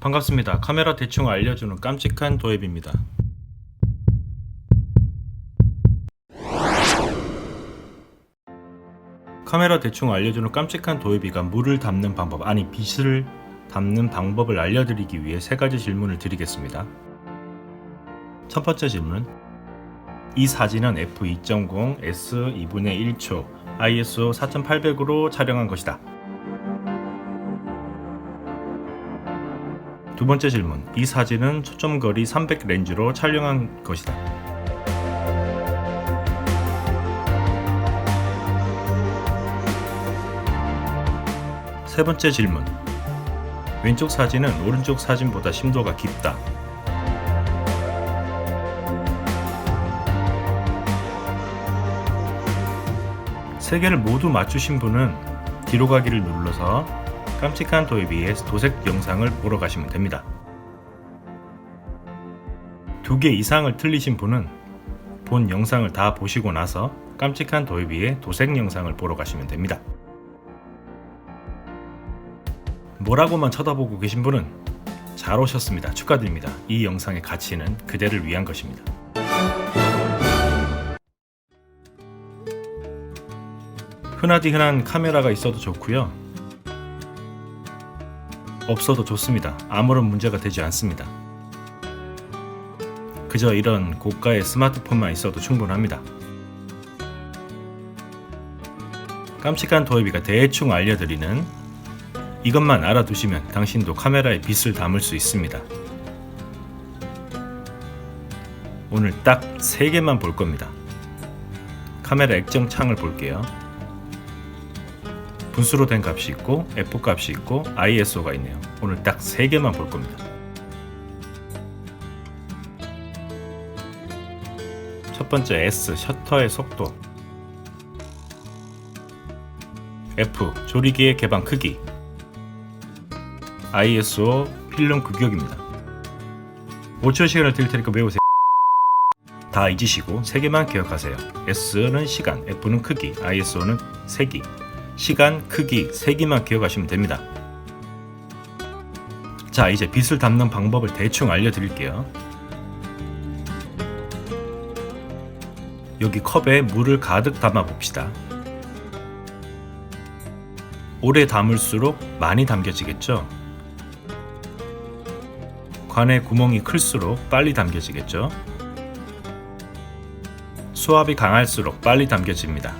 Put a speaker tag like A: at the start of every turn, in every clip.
A: 반갑습니다. 카메라 대충 알려주는 깜찍한 도예비입니다. 카메라 대충 알려주는 깜찍한 도예비가 물을 담는 방법, 아니 빛을 담는 방법을 알려드리기 위해 세 가지 질문을 드리겠습니다. 첫 번째 질문, 이 사진은 f2.0 s 2분의 1초 ISO 4800으로 촬영한 것이다. 두 번째 질문, 이 사진은 초점거리 300 렌즈로 촬영한 것이다. 세 번째 질문, 왼쪽 사진은 오른쪽 사진보다 심도가 깊다. 세 개를 모두 맞추신 분은 뒤로 가기를 눌러서 깜찍한 도예비의 도색 영상을 보러 가시면 됩니다. 2개 이상을 틀리신 분은 본 영상을 다 보시고 나서 깜찍한 도예비의 도색 영상을 보러 가시면 됩니다. 뭐라고만 쳐다보고 계신 분은 잘 오셨습니다. 축하드립니다. 이 영상의 가치는 그대를 위한 것입니다. 흔하디 흔한 카메라가 있어도 좋고요, 없어도 좋습니다. 아무런 문제가 되지 않습니다. 그저 이런 고가의 스마트폰만 있어도 충분합니다. 깜찍한 도예비가 대충 알려드리는 이것만 알아두시면 당신도 카메라에 빛을 담을 수 있습니다. 오늘 딱 3개만 볼 겁니다. 카메라 액정 창을 볼게요. 분수로 된 값이 있고 F 값이 있고 ISO가 있네요. 오늘 딱 3개만 볼 겁니다. 첫 번째 S, 셔터의 속도. F, 조리개의 개방 크기. ISO, 필름 규격입니다. 5초 시간을 드릴 테니까 외우세요. 다 잊으시고 3개만 기억하세요. S는 시간, F는 크기, ISO는 세기. 시간, 크기, 세기만 기억하시면 됩니다. 자, 이제 빛을 담는 방법을 대충 알려드릴게요. 여기 컵에 물을 가득 담아 봅시다. 오래 담을수록 많이 담겨지겠죠? 관의 구멍이 클수록 빨리 담겨지겠죠? 수압이 강할수록 빨리 담겨집니다.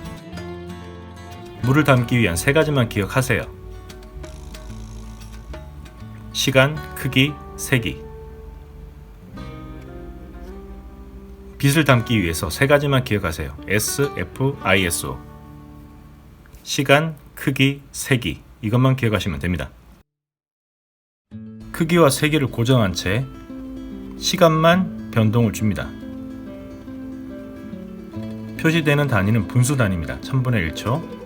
A: 물을 담기 위한 3가지만 기억하세요. 시간, 크기, 세기. 빛을 담기 위해서 3가지만 기억하세요. S, F, ISO. 시간, 크기, 세기. 이것만 기억하시면 됩니다. 크기와 세기를 고정한 채 시간만 변동을 줍니다. 표시되는 단위는 분수 단위입니다. 1000분의 1초,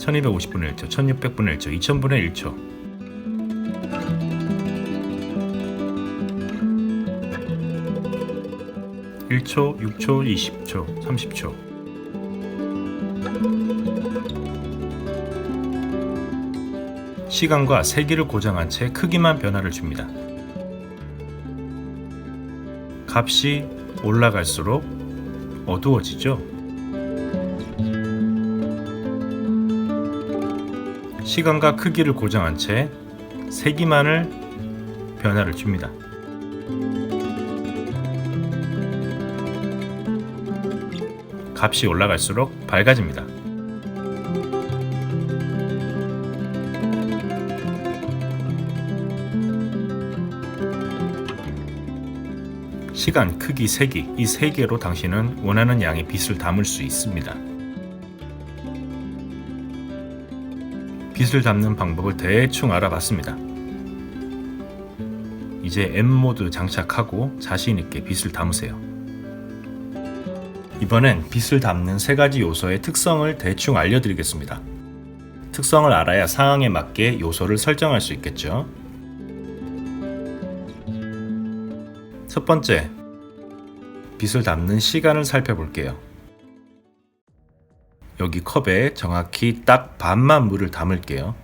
A: 1250분의 1초, 1600분의 1초, 2000분의 1초. (1초), (6초), (20초), (30초). 시간과 세기를 고정한 채 크기만 변화를 줍니다. 값이 올라갈수록 어두워지죠? 시간과 크기를 고정한 채 세기만을 변화를 줍니다. 값이 올라갈수록 밝아집니다. 시간, 크기, 세기, 이 3개로 당신은 원하는 양의 빛을 담을 수 있습니다. 빛을 담는 방법을 대충 알아봤습니다. 이제 M모드 장착하고 자신있게 빛을 담으세요. 이번엔 빛을 담는 3가지 요소의 특성을 대충 알려드리겠습니다. 특성을 알아야 상황에 맞게 요소를 설정할 수 있겠죠. 첫 번째, 빛을 담는 시간을 살펴볼게요. 여기 컵에 정확히 딱 반만 물을 담을게요.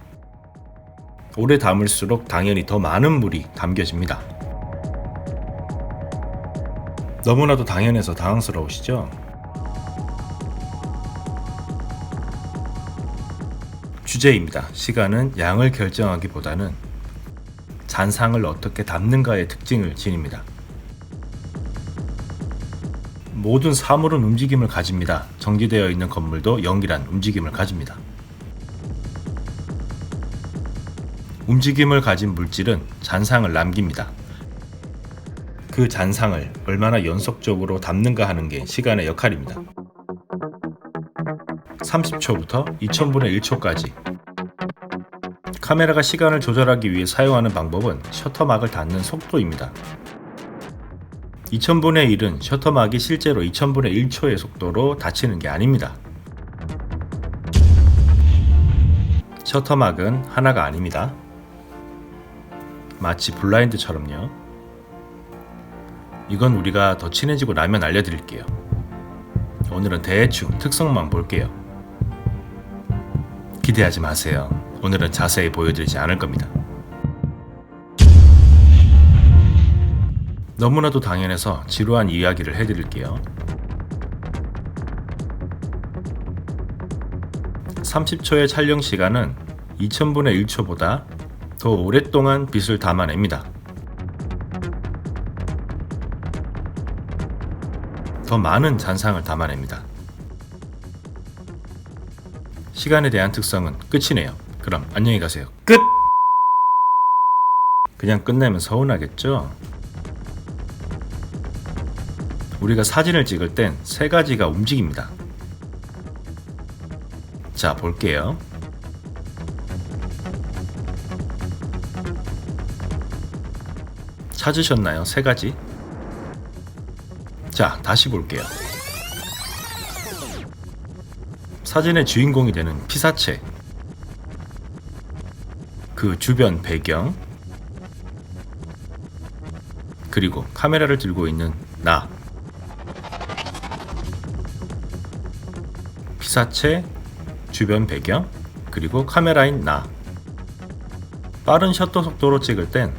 A: 오래 담을수록 당연히 더 많은 물이 담겨집니다. 너무나도 당연해서 당황스러우시죠? 주제입니다. 시간은 양을 결정하기보다는 잔상을 어떻게 담는가의 특징을 지닙니다. 모든 사물은 움직임을 가집니다. 정지되어 있는 건물도 영이란 움직임을 가집니다. 움직임을 가진 물질은 잔상을 남깁니다. 그 잔상을 얼마나 연속적으로 담는가 하는 게 시간의 역할입니다. 30초부터 2000분의 1초까지. 카메라가 시간을 조절하기 위해 사용하는 방법은 셔터막을 닫는 속도입니다. 2000분의 1은 셔터막이 실제로 2000분의 1초의 속도로 닫히는 게 아닙니다. 셔터막은 하나가 아닙니다. 마치 블라인드처럼요. 이건 우리가 더 친해지고 나면 알려드릴게요. 오늘은 대충 특성만 볼게요. 기대하지 마세요. 오늘은 자세히 보여드리지 않을 겁니다. 너무나도 당연해서 지루한 이야기를 해드릴게요. 30초의 촬영 시간은 2000분의 1초보다 더 오랫동안 빛을 담아냅니다. 더 많은 잔상을 담아냅니다. 시간에 대한 특성은 끝이네요. 그럼 안녕히 가세요. 끝! 그냥 끝내면 서운하겠죠? 우리가 사진을 찍을 땐 세 가지가 움직입니다. 자, 볼게요. 찾으셨나요? 세 가지? 자, 다시 볼게요. 사진의 주인공이 되는 피사체, 그 주변 배경, 그리고 카메라를 들고 있는 나. 피사체, 주변 배경, 그리고 카메라인 나. 빠른 셔터 속도로 찍을 땐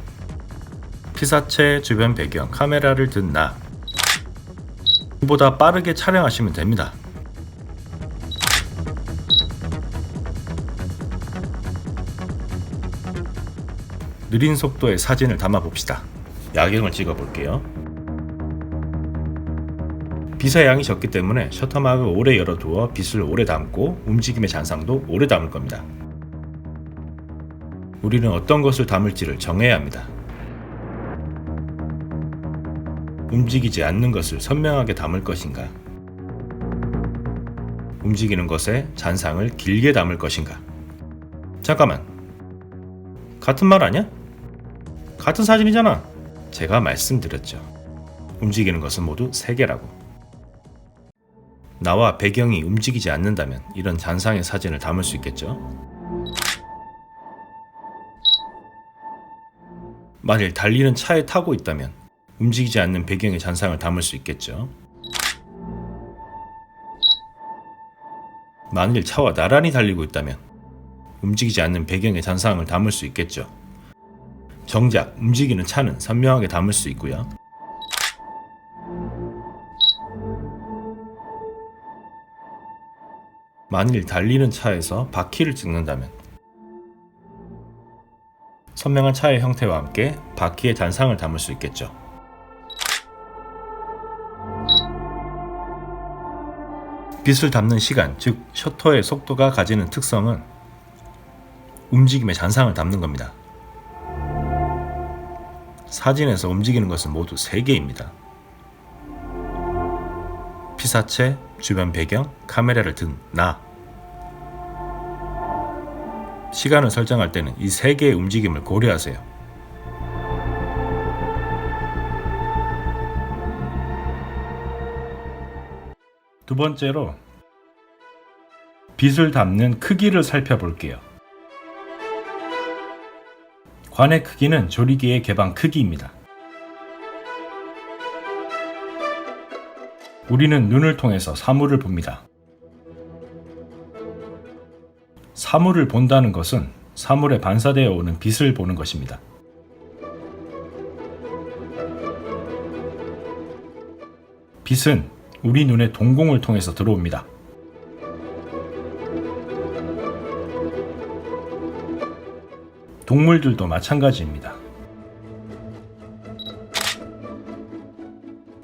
A: 피사체, 주변 배경, 카메라를 든 나. 보다 빠르게 촬영하시면 됩니다. 느린 속도의 사진을 담아 봅시다. 야경을 찍어 볼게요. 빛의 양이 적기 때문에 셔터막을 오래 열어두어 빛을 오래 담고 움직임의 잔상도 오래 담을 겁니다. 우리는 어떤 것을 담을지를 정해야 합니다. 움직이지 않는 것을 선명하게 담을 것인가? 움직이는 것에 잔상을 길게 담을 것인가? 잠깐만, 같은 말 아니야? 같은 사진이잖아. 제가 말씀드렸죠. 움직이는 것은 모두 세 개라고. 나와 배경이 움직이지 않는다면 이런 잔상의 사진을 담을 수 있겠죠? 만일 달리는 차에 타고 있다면 움직이지 않는 배경의 잔상을 담을 수 있겠죠? 만일 차와 나란히 달리고 있다면 움직이지 않는 배경의 잔상을 담을 수 있겠죠? 정작 움직이는 차는 선명하게 담을 수 있고요. 만일 달리는 차에서 바퀴를 찍는다면 선명한 차의 형태와 함께 바퀴의 잔상을 담을 수 있겠죠. 빛을 담는 시간, 즉 셔터의 속도가 가지는 특성은 움직임의 잔상을 담는 겁니다. 사진에서 움직이는 것은 모두 3개입니다. 피사체, 주변 배경, 카메라를 든 나. 시간을 설정할 때는 이 3개의 움직임을 고려하세요. 두 번째로 빛을 담는 크기를 살펴볼게요. 관의 크기는 조리개의 개방 크기입니다. 우리는 눈을 통해서 사물을 봅니다. 사물을 본다는 것은 사물에 반사되어 오는 빛을 보는 것입니다. 빛은 우리 눈의 동공을 통해서 들어옵니다. 동물들도 마찬가지입니다.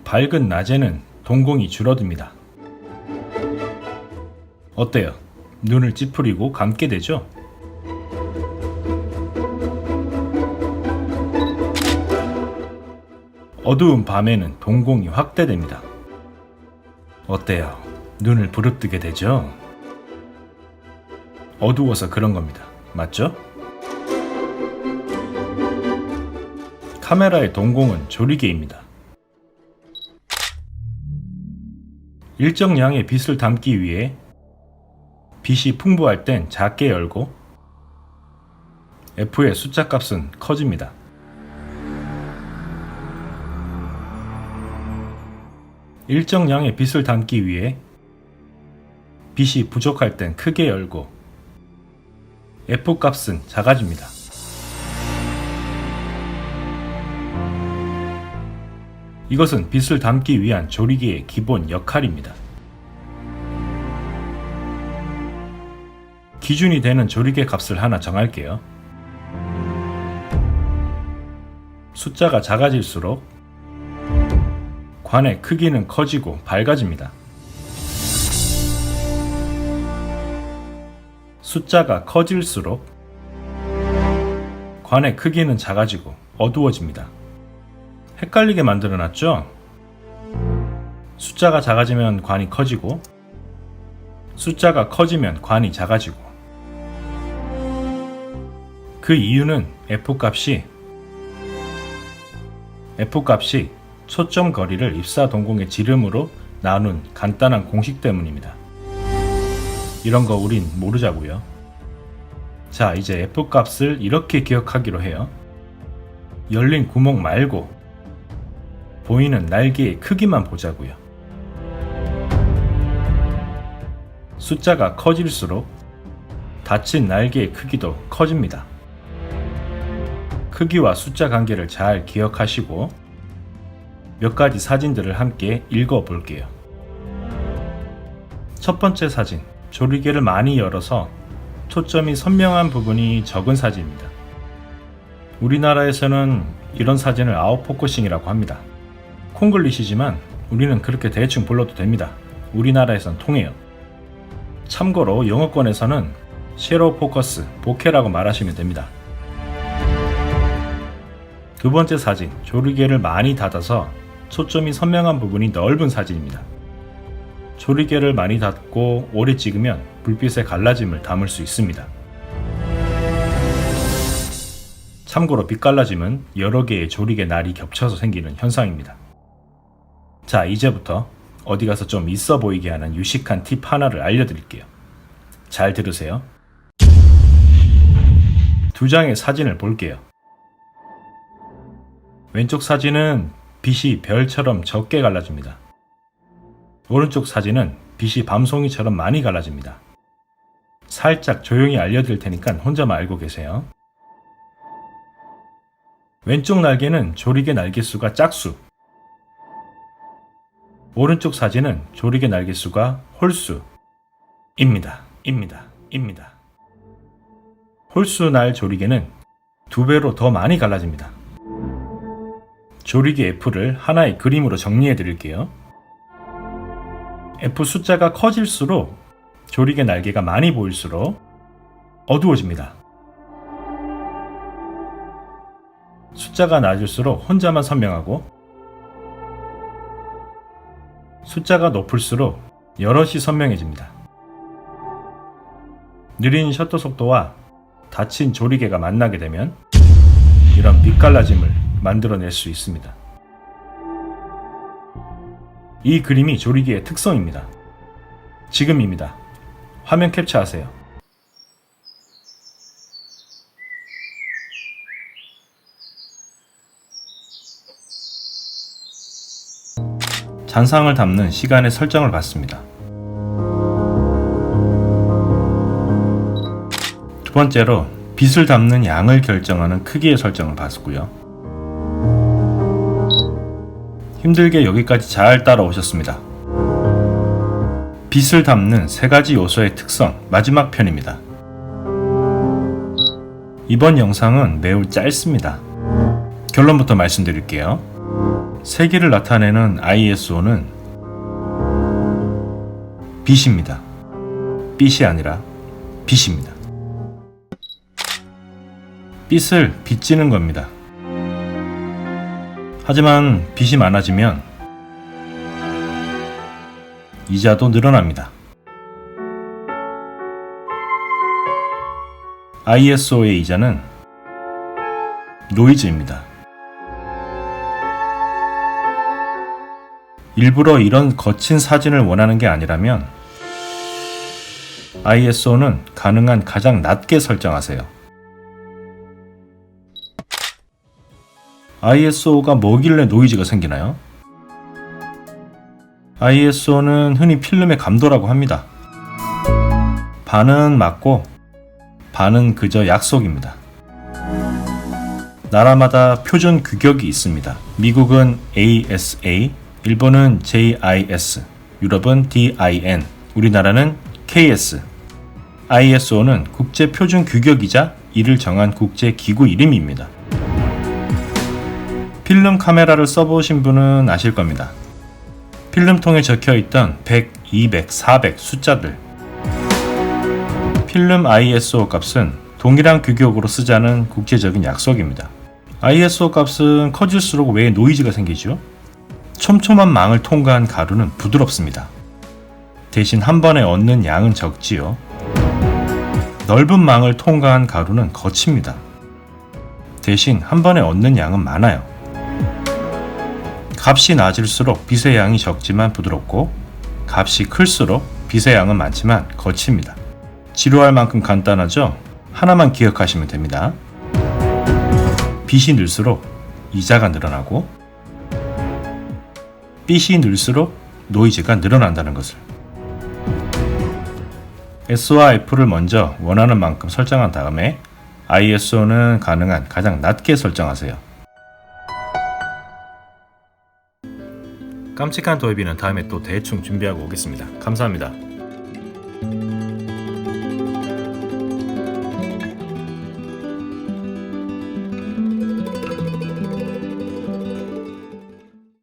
A: 밝은 낮에는 동공이 줄어듭니다. 어때요? 눈을 찌푸리고 감게 되죠? 어두운 밤에는 동공이 확대됩니다. 어때요? 눈을 부릅뜨게 되죠? 어두워서 그런 겁니다. 맞죠? 카메라의 동공은 조리개입니다. 일정량의 빛을 담기 위해 빛이 풍부할 땐 작게 열고 F의 숫자 값은 커집니다. 일정량의 빛을 담기 위해 빛이 부족할 땐 크게 열고 F 값은 작아집니다. 이것은 빛을 담기 위한 조리개의 기본 역할입니다. 기준이 되는 조리개 값을 하나 정할게요. 숫자가 작아질수록 관의 크기는 커지고 밝아집니다. 숫자가 커질수록 관의 크기는 작아지고 어두워집니다. 헷갈리게 만들어놨죠? 숫자가 작아지면 관이 커지고 숫자가 커지면 관이 작아지고 그 이유는 F값이 초점 거리를 입사 동공의 지름으로 나눈 간단한 공식 때문입니다. 이런 거 우린 모르자고요. 자, 이제 F값을 이렇게 기억하기로 해요. 열린 구멍 말고 보이는 날개의 크기만 보자고요. 숫자가 커질수록 닫힌 날개의 크기도 커집니다. 크기와 숫자 관계를 잘 기억하시고 몇 가지 사진들을 함께 읽어볼게요. 첫 번째 사진, 조리개를 많이 열어서 초점이 선명한 부분이 적은 사진입니다. 우리나라에서는 이런 사진을 아웃포커싱이라고 합니다. 콩글리시지만 우리는 그렇게 대충 불러도 됩니다. 우리나라에선 통해요. 참고로 영어권에서는 섀도우 포커스, 보케라고 말하시면 됩니다. 두 번째 사진, 조리개를 많이 닫아서 초점이 선명한 부분이 넓은 사진입니다. 조리개를 많이 닫고 오래 찍으면 불빛의 갈라짐을 담을 수 있습니다. 참고로 빛 갈라짐은 여러 개의 조리개 날이 겹쳐서 생기는 현상입니다. 자, 이제부터 어디 가서 좀 있어 보이게 하는 유식한 팁 하나를 알려드릴게요. 잘 들으세요. 두 장의 사진을 볼게요. 왼쪽 사진은 빛이 별처럼 적게 갈라집니다. 오른쪽 사진은 빛이 밤송이처럼 많이 갈라집니다. 살짝 조용히 알려드릴 테니까 혼자만 알고 계세요. 왼쪽 날개는 조리개 날개수가 짝수, 오른쪽 사진은 조리개 날개수가 홀수입니다. 홀수 날 조리개는 2배로 더 많이 갈라집니다. 조리개 F를 하나의 그림으로 정리해 드릴게요. F 숫자가 커질수록 조리개 날개가 많이 보일수록 어두워집니다. 숫자가 낮을수록 혼자만 선명하고 숫자가 높을수록 여럿이 선명해집니다. 느린 셔터 속도와 닫힌 조리개가 만나게 되면 이런 빛 갈라짐을 만들어낼 수 있습니다. 이 그림이 조리개의 특성입니다. 지금입니다. 화면 캡처하세요. 잔상을 담는 시간의 설정을 받습니다. 두 번째로 빛을 담는 양을 결정하는 크기의 설정을 봤고요. 힘들게 여기까지 잘 따라오셨습니다. 빛을 담는 세 가지 요소의 특성 마지막 편입니다. 이번 영상은 매우 짧습니다. 결론부터 말씀드릴게요. 세기를 나타내는 ISO는 빛입니다. 빛이 아니라 빛입니다. 빛을 빚지는 겁니다. 하지만 빛이 많아지면 이자도 늘어납니다. ISO의 이자는 노이즈입니다. 일부러 이런 거친 사진을 원하는 게 아니라면 ISO는 가능한 가장 낮게 설정하세요. ISO가 뭐길래 노이즈가 생기나요? ISO는 흔히 필름의 감도라고 합니다. 반은 맞고 반은 그저 약속입니다. 나라마다 표준 규격이 있습니다. 미국은 ASA, 일본은 JIS, 유럽은 DIN, 우리나라는 KS. ISO는 국제 표준 규격이자 이를 정한 국제 기구 이름입니다. 필름 카메라를 써보신 분은 아실 겁니다. 필름통에 적혀있던 100, 200, 400 숫자들. 필름 ISO 값은 동일한 규격으로 쓰자는 국제적인 약속입니다. ISO 값은 커질수록 왜 노이즈가 생기죠? 촘촘한 망을 통과한 가루는 부드럽습니다. 대신 한 번에 얻는 양은 적지요. 넓은 망을 통과한 가루는 거칩니다. 대신 한 번에 얻는 양은 많아요. 값이 낮을수록 빛의 양이 적지만 부드럽고, 값이 클수록 빛의 양은 많지만 거칩니다. 지루할 만큼 간단하죠? 하나만 기억하시면 됩니다. 빛이 늘수록 이자가 늘어나고, 빛이 늘수록 노이즈가 늘어난다는 것을. S와 F를 먼저 원하는 만큼 설정한 다음에 ISO는 가능한 가장 낮게 설정하세요. 깜찍한 도예비는 다음에 또 대충 준비하고 오겠습니다. 감사합니다.